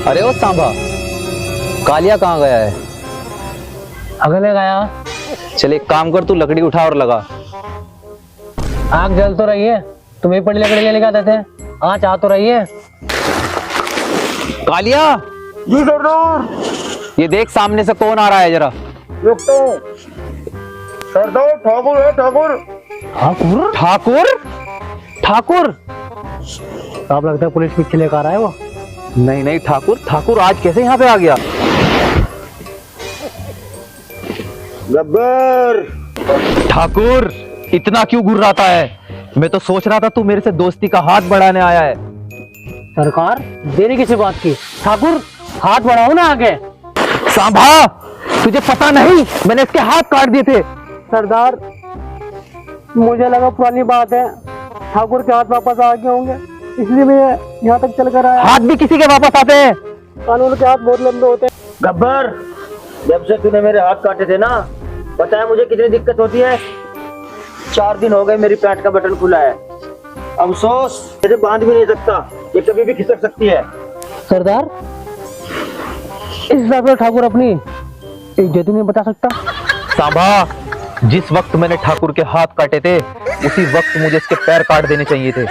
अरे ओ सांभा, कालिया कहाँ गया है? अगले गया। चल एक काम कर, तू लकड़ी उठा और लगा। आग जल तो रही है, तुम्हें पड़ी लकड़ी लेने का थे। हाँ चाह तो रही है। कालिया, जी सरदार। ये देख सामने से कौन आ रहा है, जरा रुकता हूँ सरदार। ठाकुर है, ठाकुर। ठाकुर? ठाकुर? ठाकुर? आप लगता है पुलिस पीछे लेकर आ रहा है वो। नहीं नहीं ठाकुर, ठाकुर आज कैसे यहाँ पे आ गया? गब्बर। ठाकुर इतना क्यों घुर्राता है? मैं तो सोच रहा था तू मेरे से दोस्ती का हाथ बढ़ाने आया है। सरकार देरी किसी बात की? ठाकुर हाथ बढ़ाओ ना आगे। सांभा, तुझे पता नहीं मैंने इसके हाथ काट दिए थे। सरदार मुझे लगा पुरानी बात है, ठाकुर के हाथ वापस आ गए होंगे, इसलिए मैं यहाँ तक चल कर आया। हाथ भी किसी के वापस आते हैं। कानून के हाथ बहुत लंबे होते हैं। गब्बर, जब से तूने मेरे हाथ काटे थे ना, पता है मुझे कितनी दिक्कत होती है? 4 दिन हो गए मेरी पैंट का बटन खुला है। अफसोस इसे बांध भी नहीं सकता, ये कभी भी खिसक सकती है। सरदार इस हिसाब से ठाकुर अपनी इज्जत नहीं बचा सकता। सांभा, जिस वक्त मैंने ठाकुर के हाथ काटे थे उसी वक्त मुझे इसके पैर काट देने चाहिए थे।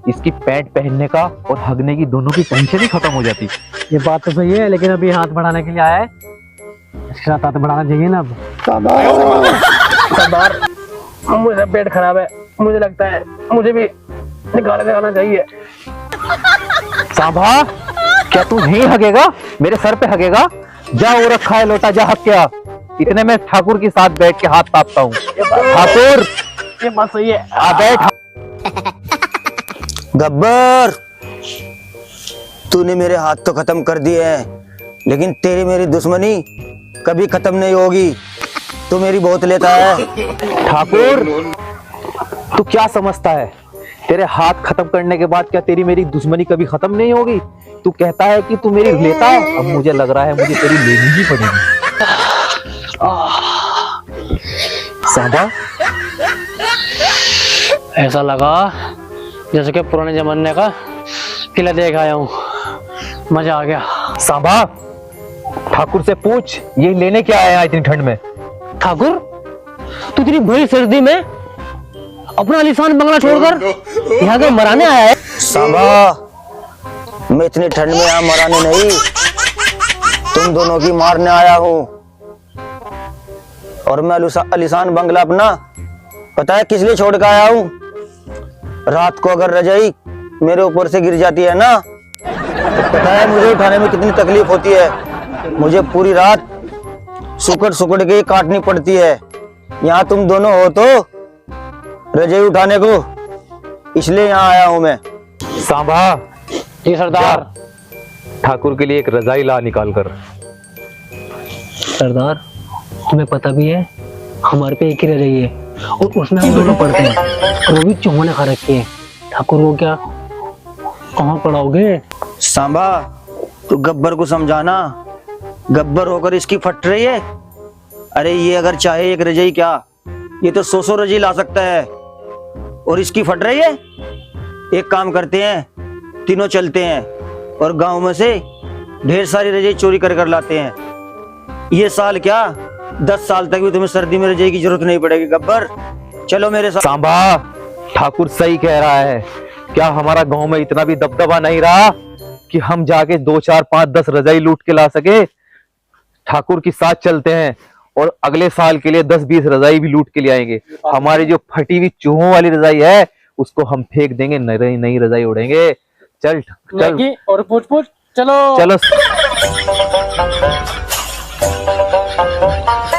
इसकी पैंट पहनने का और हगने की दोनों की टेंशन ही खत्म हो जाती। ये बात तो सही है, लेकिन अभी हाथ बढ़ाने के लिए आया है, इसके साथ हाथ बढ़ाना चाहिए ना। अब सरदार मुझे पेट खराब है, मुझे लगता है मुझे भी निकाल के आना चाहिए। सांभा, क्या तू नहीं हगेगा? मेरे सर पे हगेगा? जा वो रखा है लोटा, जा हग के आ। इतने में ठाकुर के साथ बैठ के हाथ तापता हूँ। ठाकुर ये बात सही है। आ बैठ। गब्बर, तूने मेरे हाथ तो खत्म कर दिए हैं, लेकिन तेरी मेरी दुश्मनी कभी खत्म नहीं होगी। तू मेरी बहुत लेता है। ठाकुर तू क्या समझता है? तेरे हाथ खत्म करने के बाद क्या तेरी मेरी दुश्मनी कभी खत्म नहीं होगी? तू कहता है कि तू मेरी लेता है, अब मुझे लग रहा है मुझे तेरी लेनी ही पड़ेगी। सांभा, ऐसा लगा जैसे कि पुराने जमाने का किला देख आया हूँ, मजा आ गया। सांभा, ठाकुर से पूछ ये लेने क्या आया इतनी ठंड में। ठाकुर तू इतनी भरी सर्दी में अपना आलीशान बंगला छोड़कर यहाँ के मराने आया है? सांबा, मैं इतनी ठंड में यहाँ मराने नहीं, तुम दोनों की मारने आया हूँ। और मैं आलीशान बंगला अपना पता है किस लिए छोड़ कर आया हूँ? रात को अगर रजाई मेरे ऊपर से गिर जाती है ना, तो पता है मुझे उठाने में कितनी तकलीफ होती है। मुझे पूरी रात सुकड़ सुकड़ के काटनी पड़ती है। यहाँ तुम दोनों हो तो रजाई उठाने को, इसलिए यहाँ आया हूँ मैं। सांभा, जी सरदार। ठाकुर के लिए एक रजाई ला निकाल कर। सरदार तुम्हें पता भी है हमारे पे एक ही रजाई है और उसमें हम दोनों पढ़ते हैं, और वो भी चूहों ने खा रखी है। ठाकुर को क्या कहाँ पढ़ाओगे? सांबा, तू गब्बर को समझाना। गब्बर होकर इसकी फट रही है। अरे ये अगर चाहे एक रजाई क्या, ये तो 100 रजाई ला सकता है, और इसकी फट रही है। एक काम करते हैं, तीनों चलते हैं और गांव में से ढेर सारी रजाई चोरी कर कर लाते हैं। ये साल क्या 10 साल तक भी तुम्हें सर्दी में रजाई की जरूरत नहीं पड़ेगी। गब्बर चलो मेरे साथ। सांभा, ठाकुर सही कह रहा है। क्या हमारा गांव में इतना भी दबदबा नहीं रहा कि हम जाके 2, 4, 5, 10 रजाई लूट के ला सके? ठाकुर के साथ चलते हैं और अगले साल के लिए 10-20 रजाई भी लूट के ले आएंगे। हमारी जो फटी हुई चूहों वाली रजाई है उसको हम फेंक देंगे, नई रजाई उड़ेंगे। चल चल और पूछ चलो चलो।